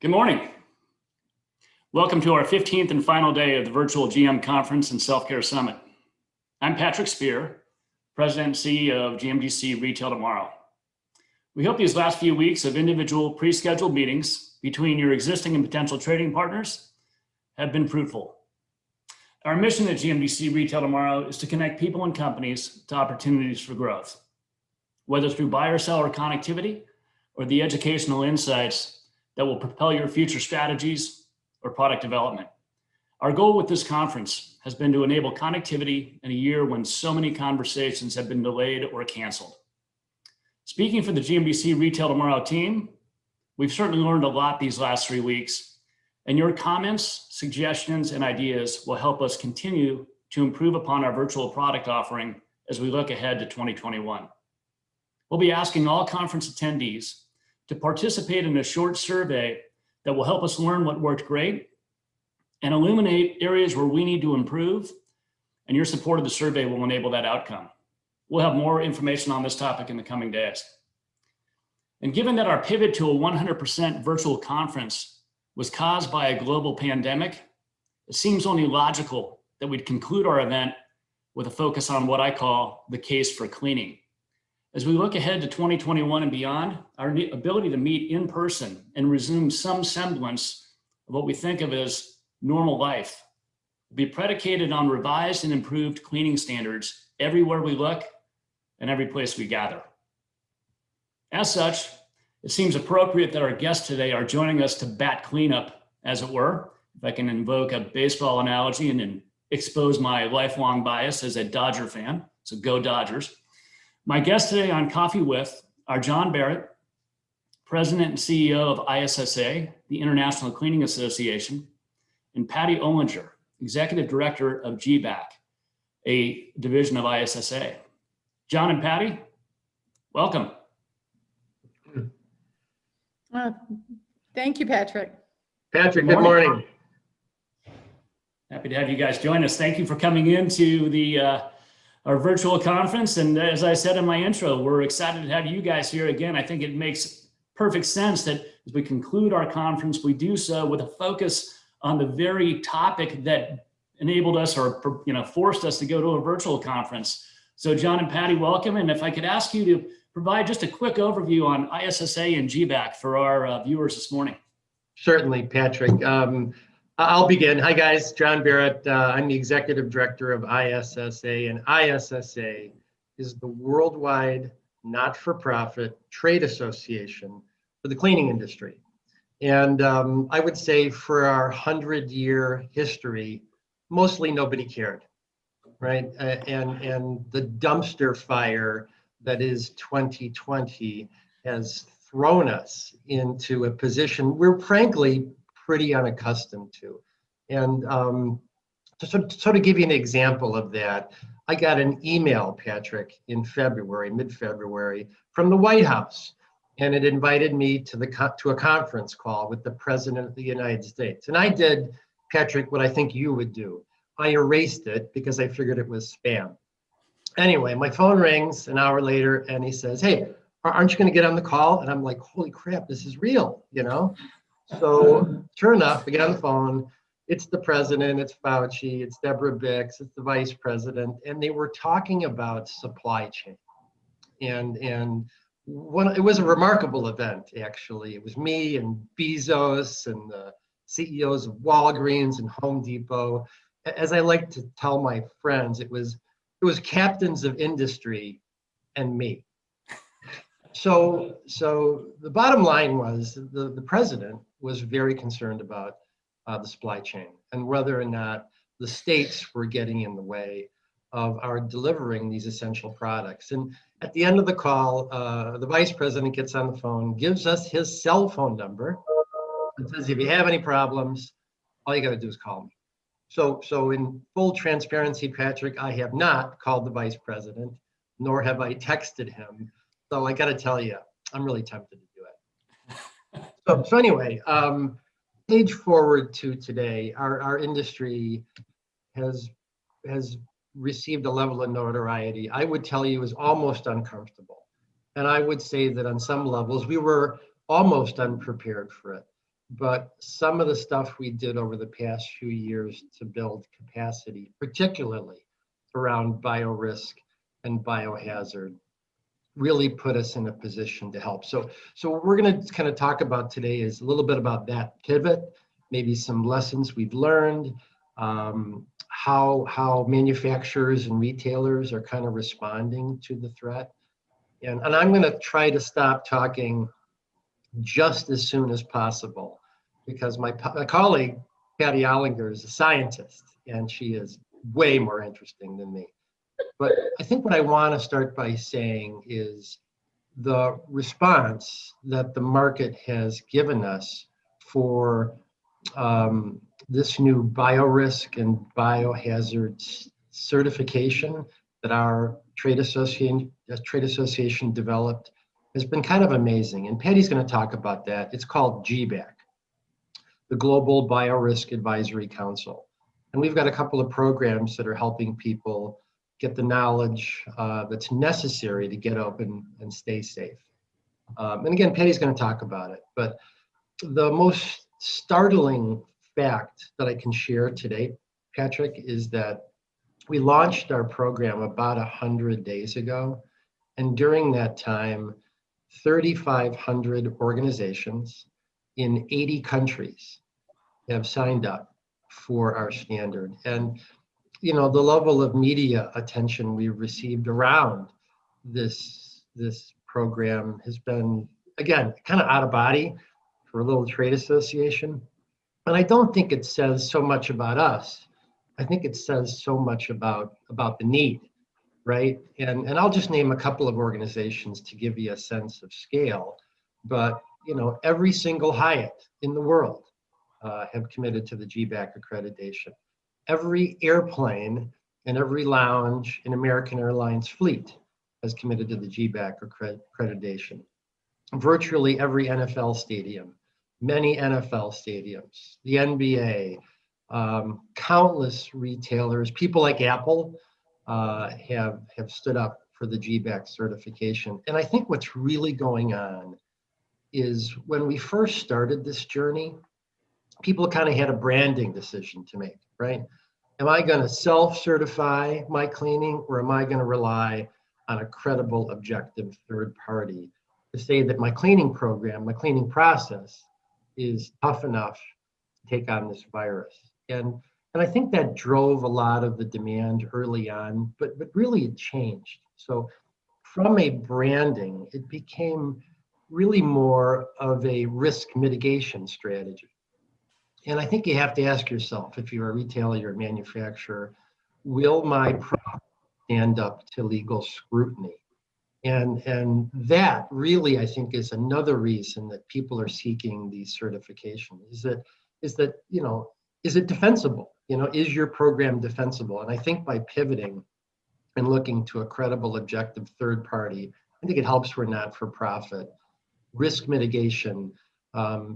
Good morning. Welcome to our 15th and final day of the virtual GM Conference and Self-Care Summit. I'm Patrick Spear, President and CEO of GMDC Retail Tomorrow. We hope these last few weeks of individual pre-scheduled meetings between your existing and potential trading partners have been fruitful. Our mission at GMDC Retail Tomorrow is to connect people and companies to opportunities for growth, whether through buyer-seller connectivity or the educational insights that will propel your future strategies or product development. Our goal with this conference has been to enable connectivity in a year when so many conversations have been delayed or canceled. Speaking for the GMDC Retail Tomorrow team, we've certainly learned a lot these last 3 weeks, and your comments, suggestions, and ideas will help us continue to improve upon our virtual product offering as we look ahead to 2021. We'll be asking all conference attendees to participate in a short survey that will help us learn what worked great and illuminate areas where we need to improve, and your support of the survey will enable that outcome. We'll have more information on this topic in the coming days. And given that our pivot to a 100% virtual conference was caused by a global pandemic, it seems only logical that we'd conclude our event with a focus on what I call the case for cleaning. As we look ahead to 2021 and beyond, our ability to meet in person and resume some semblance of what we think of as normal life will be predicated on revised and improved cleaning standards everywhere we look and every place we gather. As such, it seems appropriate that our guests today are joining us to bat cleanup, as it were, if I can invoke a baseball analogy and expose my lifelong bias as a Dodger fan, so go Dodgers. My guests today on Coffee With are John Barrett, President and CEO of ISSA, the International Cleaning Association, and Patty Ollinger, Executive Director of GBAC, a division of ISSA. John and Patty, welcome. Thank you, Patrick. Patrick, good morning. Happy to have you guys join us. Thank you for coming into our virtual conference. And as I said in my intro, we're excited to have you guys here again. I think it makes perfect sense that as we conclude our conference, we do so with a focus on the very topic that enabled us or forced us to go to a virtual conference. So John and Patty, welcome. And if I could ask you to provide just a quick overview on ISSA and GBAC for our viewers this morning. Certainly, Patrick. I'll begin. Hi, guys. John Barrett. I'm the Executive Director of ISSA, and ISSA is the worldwide not-for-profit trade association for the cleaning industry. And I would say for our 100-year history, mostly nobody cared, right? And the dumpster fire that is 2020 has thrown us into a position we're frankly pretty unaccustomed to. And to sort of give you an example of that, I got an email, Patrick, in February, mid-February, from the White House, and it invited me to a conference call with the President of the United States. And I did, Patrick, what I think you would do. I erased it because I figured it was spam. Anyway, my phone rings an hour later, and he says, "Hey, aren't you going to get on the call?" And I'm like, "Holy crap, this is real, you know?" So sure enough, I get on the phone. It's the president, it's Fauci, it's Deborah Bix, it's the vice president, and they were talking about supply chain. And it was a remarkable event, actually. It was me and Bezos and the CEOs of Walgreens and Home Depot. As I like to tell my friends, it was captains of industry and me. So the bottom line was the president was very concerned about the supply chain and whether or not the states were getting in the way of our delivering these essential products. And at the end of the call, the vice president gets on the phone, gives us his cell phone number, and says, "If you have any problems, all you got to do is call me." So in full transparency, Patrick, I have not called the vice president, nor have I texted him. So I got to tell you, I'm really tempted to do it. So anyway, page forward to today, our industry has received a level of notoriety I would tell you is almost uncomfortable. And I would say that on some levels, we were almost unprepared for it. but some of the stuff we did over the past few years to build capacity, particularly around biorisk and biohazard, really put us in a position to help. So what we're going to kind of talk about today is a little bit about that pivot, maybe some lessons we've learned, how manufacturers and retailers are kind of responding to the threat. And I'm going to try to stop talking just as soon as possible because my colleague, Patty Ollinger, is a scientist, and she is way more interesting than me. But I think what I want to start by saying is the response that the market has given us for this new biorisk and biohazard certification that our trade association developed has been kind of amazing. And Patty's going to talk about that. It's called GBAC, the Global Biorisk Advisory Council. And we've got a couple of programs that are helping people get the knowledge that's necessary to get open and stay safe. And again, Patty's going to talk about it. But the most startling fact that I can share today, Patrick, is that we launched our program about 100 days ago. And during that time, 3,500 organizations in 80 countries have signed up for our standard. And you know, the level of media attention we've received around this program has been, again, kind of out of body for a little trade association. And I don't think it says so much about us. I think it says so much about the need, right? And I'll just name a couple of organizations to give you a sense of scale. But, you know, every single Hyatt in the world have committed to the GBAC accreditation. Every airplane and every lounge in American Airlines fleet has committed to the GBAC accreditation. Virtually every NFL stadium, many NFL stadiums, the NBA, countless retailers, people like Apple have stood up for the GBAC certification. And I think what's really going on is when we first started this journey, people kind of had a branding decision to make, right? Am I going to self-certify my cleaning, or am I going to rely on a credible, objective third party to say that my cleaning program, my cleaning process is tough enough to take on this virus? And I think that drove a lot of the demand early on, but really it changed. So from a branding, it became really more of a risk mitigation strategy. And I think you have to ask yourself, if you're a retailer, you're a manufacturer, will my product stand up to legal scrutiny? And that really, I think, is another reason that people are seeking these certifications. Is that you know, is it defensible? You know, is your program defensible? And I think by pivoting and looking to a credible, objective third party, I think it helps for not-for-profit. Risk mitigation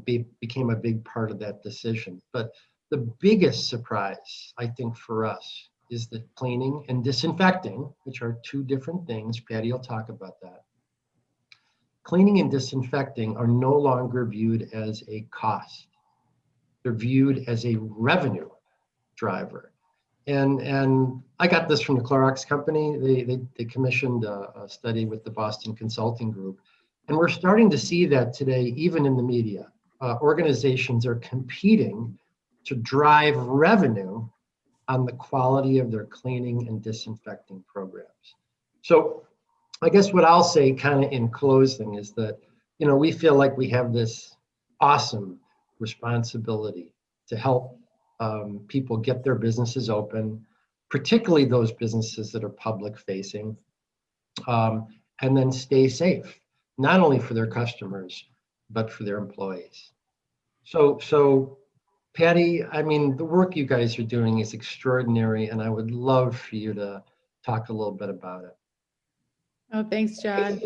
became a big part of that decision. But the biggest surprise, I think, for us is that cleaning and disinfecting, which are two different things. Patty will talk about that. Cleaning and disinfecting are no longer viewed as a cost. They're viewed as a revenue driver. And I got this from the Clorox company. They commissioned a study with the Boston Consulting Group. And we're starting to see that today, even in the media. Organizations are competing to drive revenue on the quality of their cleaning and disinfecting programs. So I guess what I'll say kind of in closing is that, you know, we feel like we have this awesome responsibility to help people get their businesses open, particularly those businesses that are public facing, and then stay safe, not only for their customers, but for their employees. So Patty, I mean, the work you guys are doing is extraordinary, and I would love for you to talk a little bit about it. Oh, thanks, John.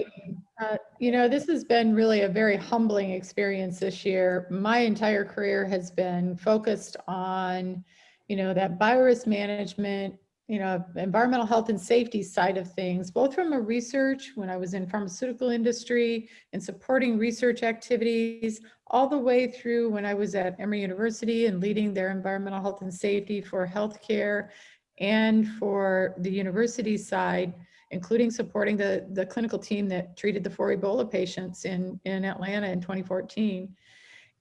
You know, this has been really a very humbling experience this year. My entire career has been focused on, you know, that virus management, environmental health and safety side of things, both from a research when I was in pharmaceutical industry and supporting research activities, all the way through when I was at Emory University and leading their environmental health and safety for healthcare and for the university side, including supporting the clinical team that treated the 4 Ebola patients in Atlanta in 2014.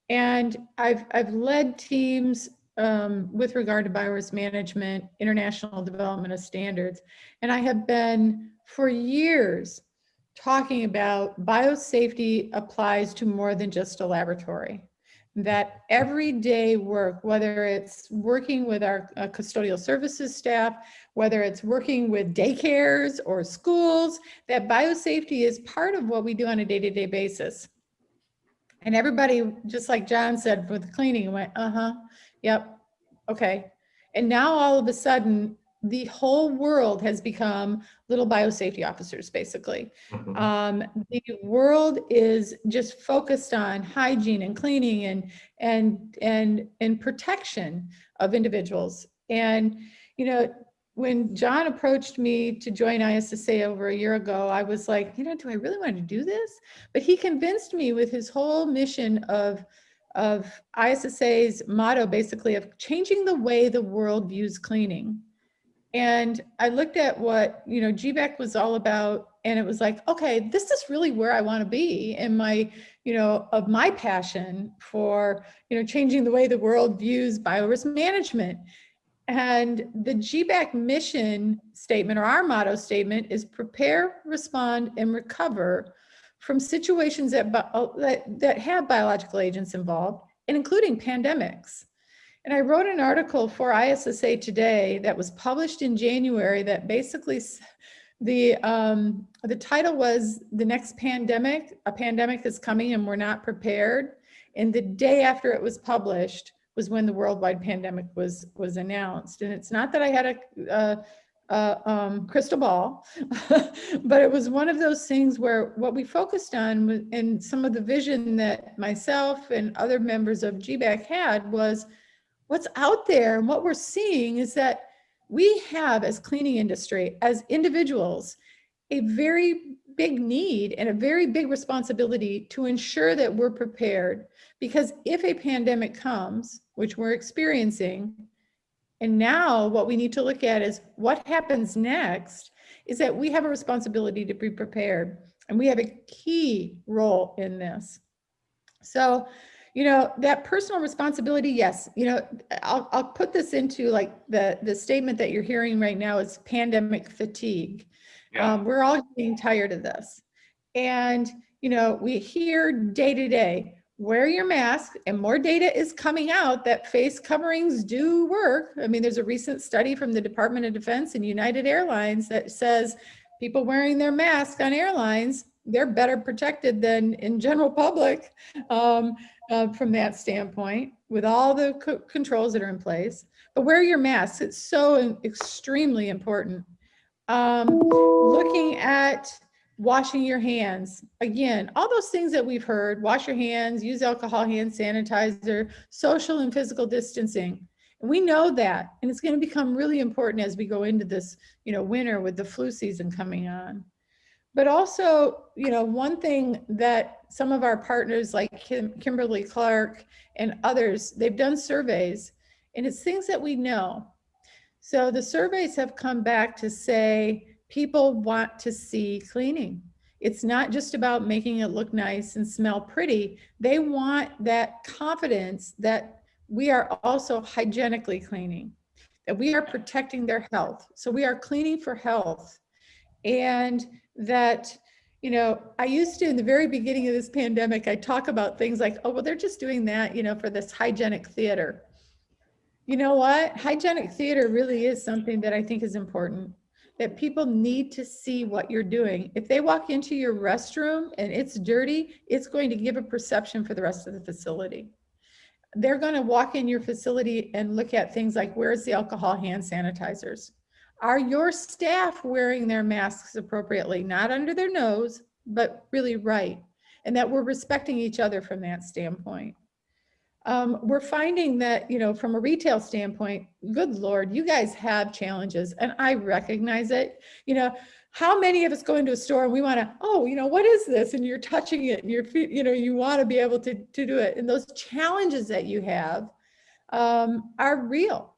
And I've led teams with regard to biorisk management, international development of standards. And I have been for years talking about biosafety applies to more than just a laboratory. That everyday work, whether it's working with our custodial services staff, whether it's working with daycares or schools, that biosafety is part of what we do on a day-to-day basis. And everybody, just like John said with cleaning, went, yep, okay. And now all of a sudden, the whole world has become little biosafety officers, basically. The world is just focused on hygiene and cleaning and protection of individuals. And, when John approached me to join ISSA over a year ago, I was like, do I really want to do this? But he convinced me with his whole mission of ISSA's motto, basically, of changing the way the world views cleaning. And I looked at what, GBAC was all about, and it was like, okay, this is really where I want to be in my, of my passion for, changing the way the world views biorisk management. And the GBAC mission statement, or our motto statement, is prepare, respond, and recover from situations that have biological agents involved, and including pandemics. And I wrote an article for ISSA Today that was published in January that basically the title was "The Next Pandemic, a Pandemic is Coming and We're Not Prepared." And the day after it was published was when the worldwide pandemic was announced. And it's not that I had a crystal ball, but it was one of those things where what we focused on and some of the vision that myself and other members of GBAC had was what's out there. And what we're seeing is that we have, as cleaning industry, as individuals, a very big need and a very big responsibility to ensure that we're prepared. Because if a pandemic comes, which we're experiencing, and now what we need to look at is what happens next, is that we have a responsibility to be prepared. And we have a key role in this. So, that personal responsibility, yes, I'll put this into like the statement that you're hearing right now is pandemic fatigue. Yeah. We're all getting tired of this. And, we hear day to day, wear your mask, and more data is coming out that face coverings do work. I mean, there's a recent study from the Department of Defense and United Airlines that says people wearing their mask on airlines, they're better protected than in general public from that standpoint, with all the controls that are in place. But wear your mask, it's so extremely important. Looking at washing your hands, again, all those things that we've heard, wash your hands, use alcohol hand sanitizer, social and physical distancing. And we know that, and it's going to become really important as we go into this, winter with the flu season coming on. But also, one thing that some of our partners like Kimberly Clark and others, they've done surveys, and it's things that we know. So the surveys have come back to say people want to see cleaning. It's not just about making it look nice and smell pretty. They want that confidence that we are also hygienically cleaning, that we are protecting their health. So we are cleaning for health. And that, I used to, in the very beginning of this pandemic, I talk about things like, oh, well, they're just doing that, for this hygienic theater. You know what? Hygienic theater really is something that I think is important, that people need to see what you're doing. If they walk into your restroom and it's dirty, it's going to give a perception for the rest of the facility. They're going to walk in your facility and look at things like, where's the alcohol hand sanitizers? Are your staff wearing their masks appropriately, not under their nose, but really right? And that we're respecting each other from that standpoint. we're finding that, from a retail standpoint, good Lord, you guys have challenges, and I recognize it. How many of us go into a store and we want to, what is this? And you're touching it and your feet, you want to be able to do it. And those challenges that you have are real.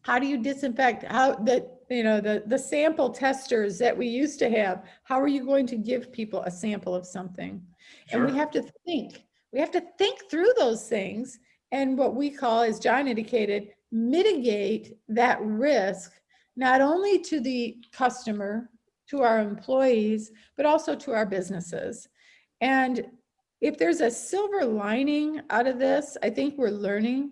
How do you disinfect? The sample testers that we used to have, how are you going to give people a sample of something? Sure. And we have to think through those things, and what we call, as John indicated, mitigate that risk, not only to the customer, to our employees, but also to our businesses. And if there's a silver lining out of this, I think we're learning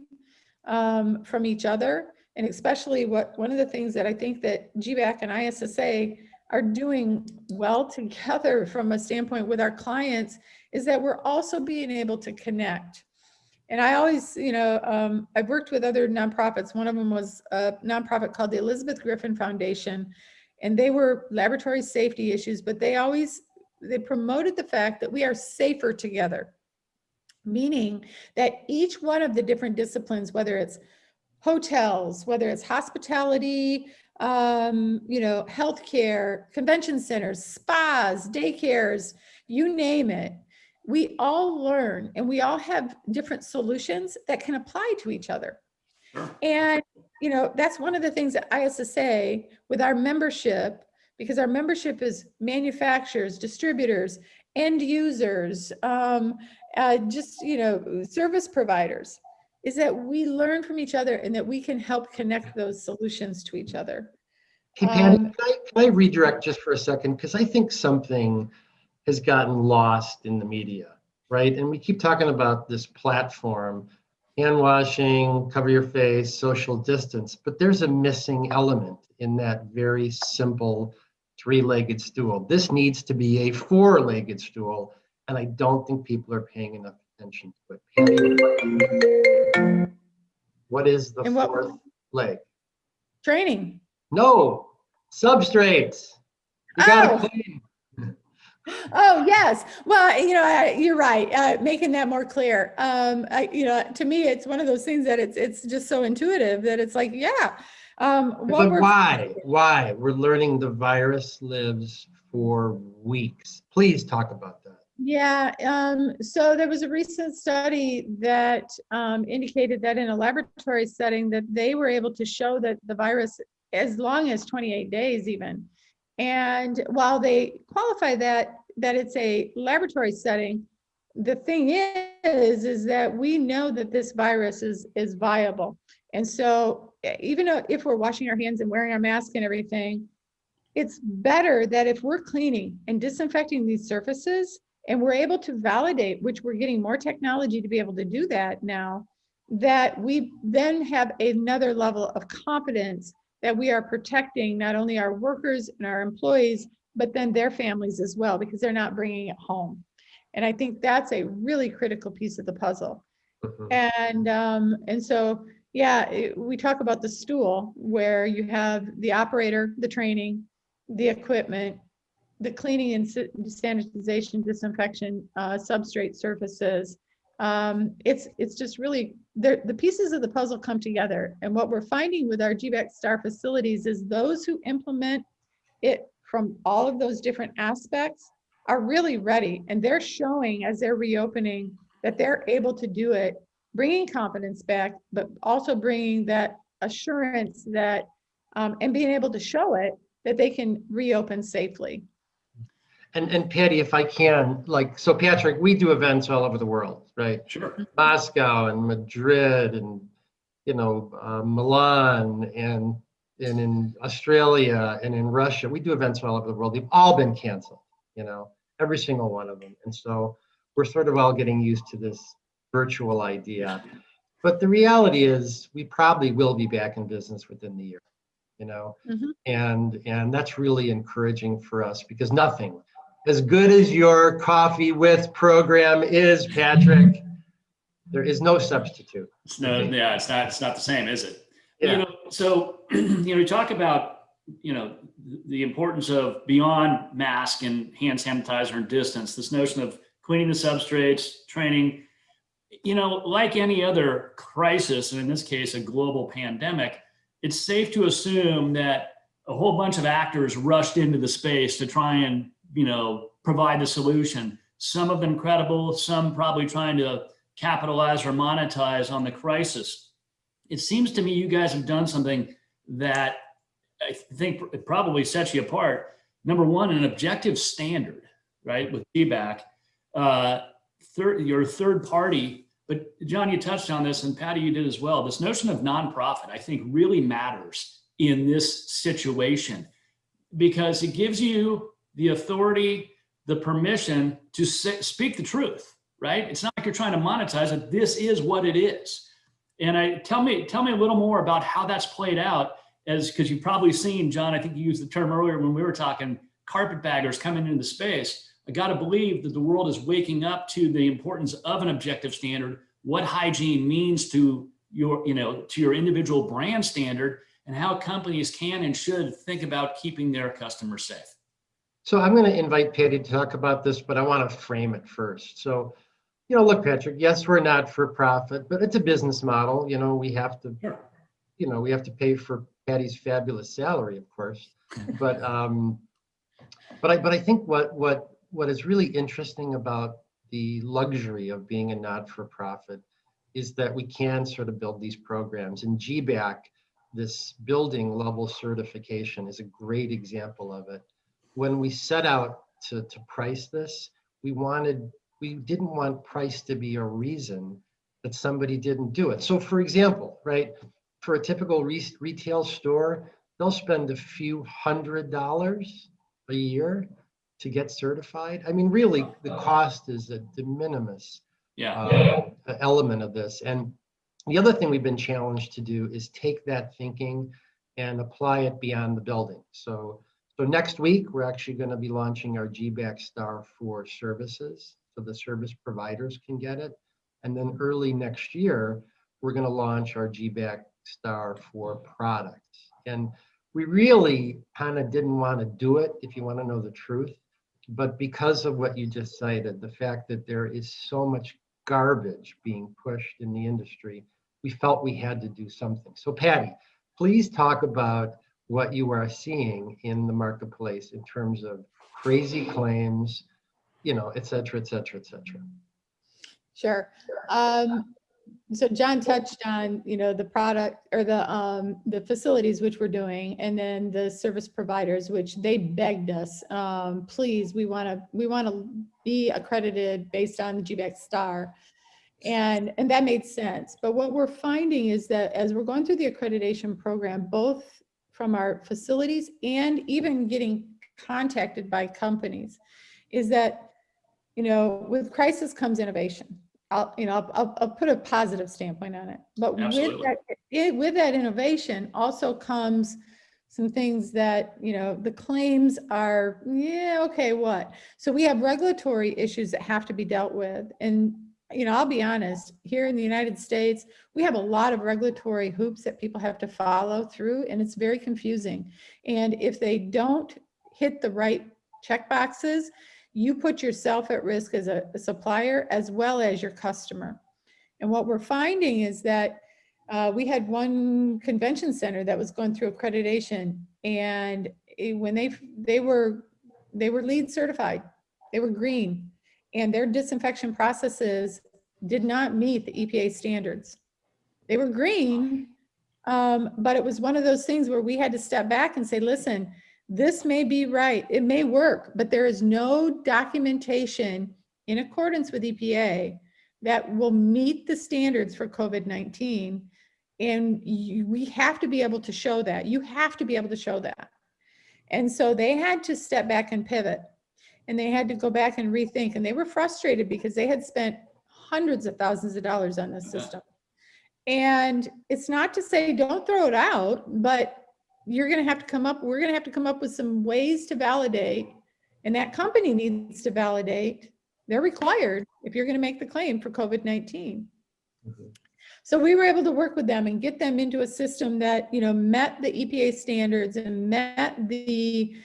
from each other. And especially one of the things that I think that GBAC and ISSA are doing well together from a standpoint with our clients is that we're also being able to connect. And I always, I've worked with other nonprofits. One of them was a nonprofit called the Elizabeth Griffin Foundation, and they were laboratory safety issues, but they promoted the fact that we are safer together, meaning that each one of the different disciplines, whether it's hotels, whether it's hospitality, healthcare, convention centers, spas, daycares, you name it, we all learn and we all have different solutions that can apply to each other. Sure. And, that's one of the things at ISSA with our membership, because our membership is manufacturers, distributors, end users, service providers, is that we learn from each other and that we can help connect those solutions to each other. Hey, Patty, can I redirect just for a second? Because I think something has gotten lost in the media, right? And we keep talking about this platform, hand washing, cover your face, social distance, but there's a missing element in that very simple three-legged stool. This needs to be a four-legged stool, and I don't think people are paying enough attention to it. Patty, what is the fourth leg? Training. No, substrates. You gotta clean. Oh, yes. Well, you're right. Making that more clear. To me, it's one of those things that it's just so intuitive that it's like, yeah. But why? We're learning the virus lives for weeks. Please talk about that. Yeah. So there was a recent study that indicated that in a laboratory setting that they were able to show that the virus as long as 28 days even. And while they qualify that it's a laboratory setting, the thing is that we know that this virus is viable. And so even if we're washing our hands and wearing our mask and everything, it's better that if we're cleaning and disinfecting these surfaces and we're able to validate, which we're getting more technology to be able to do that now, that we then have another level of confidence that we are protecting not only our workers and our employees, but then their families as well, because they're not bringing it home. And I think that's a really critical piece of the puzzle. Mm-hmm. And so, yeah, we talk about the stool where you have the operator, the training, the equipment, the cleaning and sanitization, disinfection, substrate surfaces. It's just really, the pieces of the puzzle come together. And what we're finding with our GBAC STAR facilities is those who implement it from all of those different aspects are really ready. And they're showing as they're reopening that they're able to do it, bringing confidence back, but also bringing that assurance that, and being able to show it, that they can reopen safely. And Patty, if I can, so Patrick, we do events all over the world, right? Sure. Moscow and Madrid and, Milan and in Australia and in Russia. We do events all over the world. They've all been canceled, every single one of them. And so we're sort of all getting used to this virtual idea. But the reality is we probably will be back in business within the year, mm-hmm. and that's really encouraging for us because nothing as good as your Coffee With program is, Patrick. There is no substitute. It's not the same, is it? Yeah. So we talk about the importance of beyond mask and hand sanitizer and distance, this notion of cleaning the substrates, training. like any other crisis, and in this case, a global pandemic, it's safe to assume that a whole bunch of actors rushed into the space to try and, provide the solution. Some of them credible, some probably trying to capitalize or monetize on the crisis. It seems to me you guys have done something that I think it probably sets you apart. Number one, an objective standard, right, with feedback. Your third party, but John, you touched on this, and Patty, you did as well. This notion of nonprofit, I think, really matters in this situation because it gives you the authority, the permission to speak the truth, right? It's not like you're trying to monetize it. This is what it is. And tell me a little more about how that's played out, because you've probably seen, John, I think you used the term earlier when we were talking, carpetbaggers coming into the space. I got to believe that the world is waking up to the importance of an objective standard, what hygiene means to your individual brand standard, and how companies can and should think about keeping their customers safe. So I'm going to invite Patty to talk about this, but I want to frame it first. So, look, Patrick, yes, we're not for profit, but it's a business model. We have to, we have to pay for Patty's fabulous salary, of course. But I think what is really interesting about the luxury of being a not-for-profit is that we can sort of build these programs. And GBAC, this building level certification, is a great example of it. When we set out to price this, we didn't want price to be a reason that somebody didn't do it. So for example, right, for a typical retail store, they'll spend a few $100s a year to get certified. I mean, really, the cost is a de minimis element of this. And the other thing we've been challenged to do is take that thinking and apply it beyond the building. So next week, we're actually going to be launching our GBAC Star for services, so the service providers can get it. And then early next year, we're going to launch our GBAC Star for products. And we really kind of didn't want to do it, if you want to know the truth. But because of what you just cited, the fact that there is so much garbage being pushed in the industry, we felt we had to do something. So Patty, please talk about what you are seeing in the marketplace in terms of crazy claims, et cetera, et cetera, et cetera. Sure. So John touched on, the product or the facilities which we're doing, and then the service providers, which they begged us, please, we want to be accredited based on the GBAC Star. And that made sense. But what we're finding is that as we're going through the accreditation program, both from our facilities and even getting contacted by companies, is that, with crisis comes innovation. I'll put a positive standpoint on it. But with that innovation also comes some things that, the claims are, okay, what? So we have regulatory issues that have to be dealt with. And I'll be honest, here in the United States, we have a lot of regulatory hoops that people have to follow through, and it's very confusing. And if they don't hit the right check boxes, you put yourself at risk as a supplier as well as your customer. And what we're finding is that we had one convention center that was going through accreditation, and when they were LEED certified, they were green, and their disinfection processes did not meet the EPA standards. They were green, but it was one of those things where we had to step back and say, listen, this may be right, it may work, but there is no documentation in accordance with EPA that will meet the standards for COVID-19. And we have to be able to show that. You have to be able to show that. And so they had to step back and pivot. And they had to go back and rethink. And they were frustrated because they had spent hundreds of thousands of dollars on this system. And it's not to say don't throw it out, but we're going to have to come up with some ways to validate. And that company needs to validate. They're required if you're going to make the claim for COVID-19. Mm-hmm. So we were able to work with them and get them into a system that, met the EPA standards and met the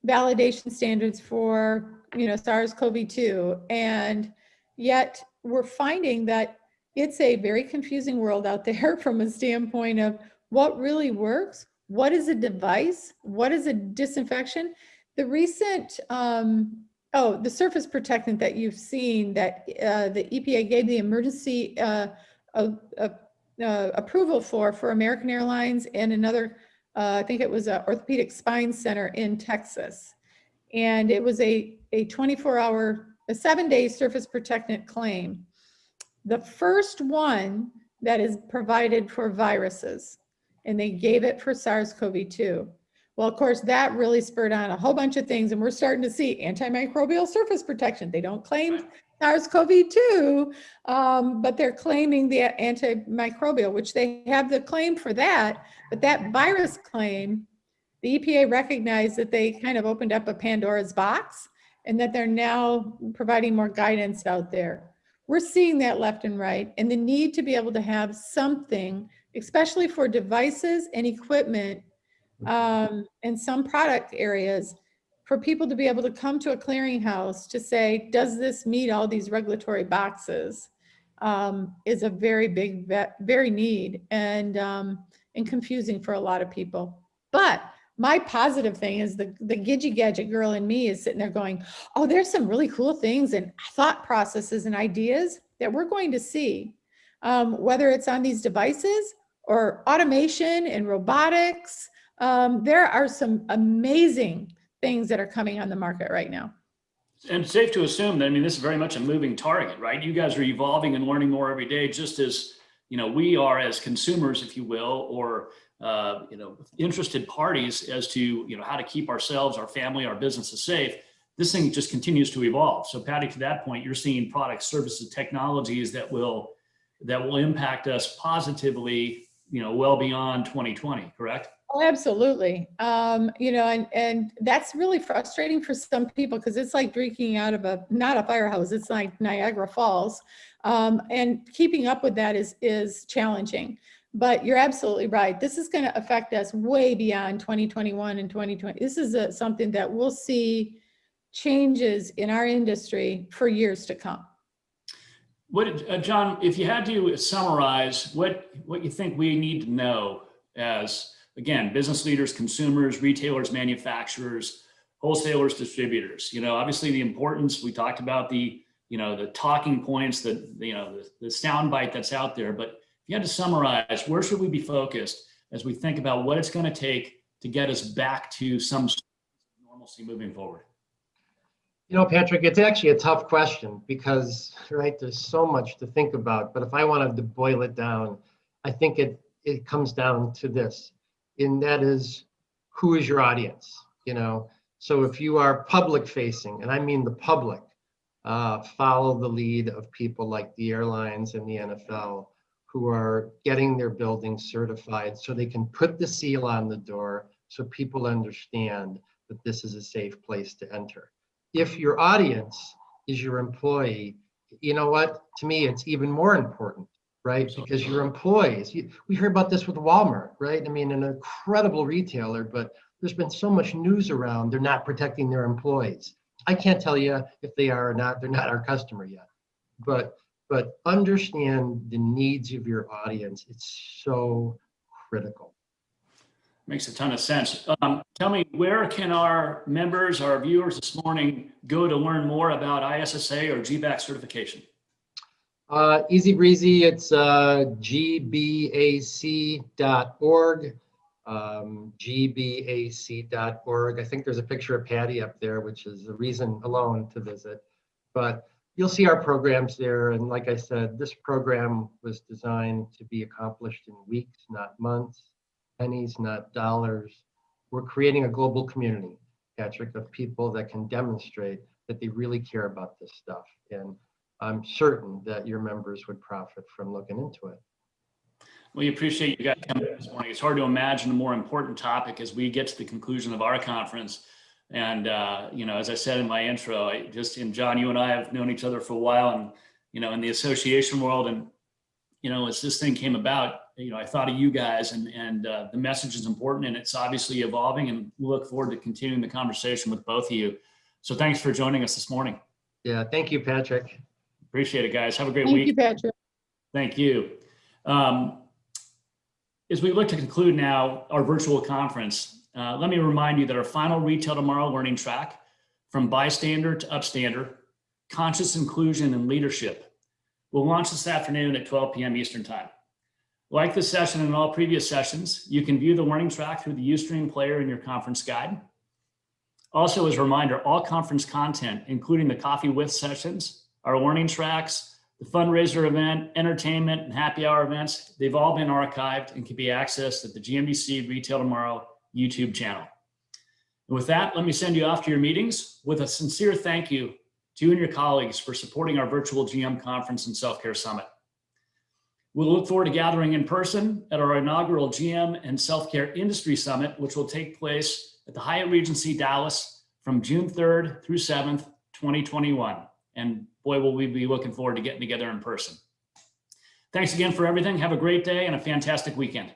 validation standards for, SARS-CoV-2. And yet we're finding that it's a very confusing world out there from a standpoint of what really works, what is a device, what is a disinfection. The recent, the surface protectant that you've seen that the EPA gave the emergency approval for American Airlines and another, I think it was an orthopedic spine center in Texas. And it was a 24-hour, a 7-day surface protectant claim. The first one that is provided for viruses, and they gave it for SARS-CoV-2. Well, of course, that really spurred on a whole bunch of things, and we're starting to see antimicrobial surface protection. They don't claim SARS-CoV-2, but they're claiming the antimicrobial, which they have the claim for that, but that virus claim, the EPA recognized that they kind of opened up a Pandora's box and that they're now providing more guidance out there. We're seeing that left and right, and the need to be able to have something, especially for devices and equipment in some product areas, for people to be able to come to a clearinghouse to say, does this meet all these regulatory boxes, is a very big, very need and confusing for a lot of people. But my positive thing is the gidgy gadget girl in me is sitting there going, oh, there's some really cool things and thought processes and ideas that we're going to see, whether it's on these devices or automation and robotics. There are some amazing things that are coming on the market right now. And it's safe to assume that, I mean, this is very much a moving target, right? You guys are evolving and learning more every day, just as, we are as consumers, if you will, or interested parties as to, how to keep ourselves, our family, our businesses safe. This thing just continues to evolve. So Patty, to that point, you're seeing products, services, technologies that will impact us positively, well beyond 2020, correct? Oh, absolutely. And that's really frustrating for some people because it's like drinking out of not a fire hose, it's like Niagara Falls. And keeping up with that is challenging. But you're absolutely right. This is going to affect us way beyond 2021 and 2020. This is something that we'll see changes in our industry for years to come. What, John, if you had to summarize what you think we need to know as, again, business leaders, consumers, retailers, manufacturers, wholesalers, distributors, obviously the importance, we talked about the talking points, the soundbite that's out there, but if you had to summarize, where should we be focused as we think about what it's going to take to get us back to some normalcy moving forward? Patrick, it's actually a tough question because, right, there's so much to think about. But if I wanted to boil it down, I think it comes down to this, and that is, who is your audience? So if you are public facing, and I mean the public, follow the lead of people like the airlines and the NFL, who are getting their buildings certified so they can put the seal on the door so people understand that this is a safe place to enter. If your audience is your employee, you know what? To me, it's even more important, right? Because your employees, we heard about this with Walmart, right? I mean, an incredible retailer, but there's been so much news around they're not protecting their employees. I can't tell you if they are or not. They're not our customer yet. But understand the needs of your audience. It's so critical. Makes a ton of sense. Tell me, where can our members, our viewers this morning go to learn more about ISSA or GBAC certification? Easy breezy, it's gbac.org, gbac.org. I think there's a picture of Patty up there, which is a reason alone to visit. But you'll see our programs there. And like I said, this program was designed to be accomplished in weeks, not months, pennies, not dollars. We're creating a global community, Patrick, of people that can demonstrate that they really care about this stuff. And I'm certain that your members would profit from looking into it. We appreciate you guys coming this morning. It's hard to imagine a more important topic as we get to the conclusion of our conference. And, as I said in my intro, John, you and I have known each other for a while, and, in the association world, and, as this thing came about, I thought of you guys, and the message is important, and it's obviously evolving, and we look forward to continuing the conversation with both of you. So thanks for joining us this morning. Yeah, thank you, Patrick. Appreciate it, guys. Have a great week. Thank you, Patrick. Thank you. As we look to conclude now our virtual conference, let me remind you that our final Retail Tomorrow learning track, From Bystander to Upstander, Conscious Inclusion and Leadership, will launch this afternoon at 12 p.m. Eastern Time. Like this session and all previous sessions, you can view the learning track through the Ustream player in your conference guide. Also, as a reminder, all conference content, including the Coffee With sessions, our learning tracks, the fundraiser event, entertainment, and happy hour events, they've all been archived and can be accessed at the GMDC Retail Tomorrow YouTube channel. And with that, let me send you off to your meetings with a sincere thank you to you and your colleagues for supporting our virtual GM Conference and Self-Care Summit. We'll look forward to gathering in person at our inaugural GM and Self-Care Industry Summit, which will take place at the Hyatt Regency Dallas from June 3rd through 7th, 2021. And boy, will we be looking forward to getting together in person. Thanks again for everything. Have a great day and a fantastic weekend.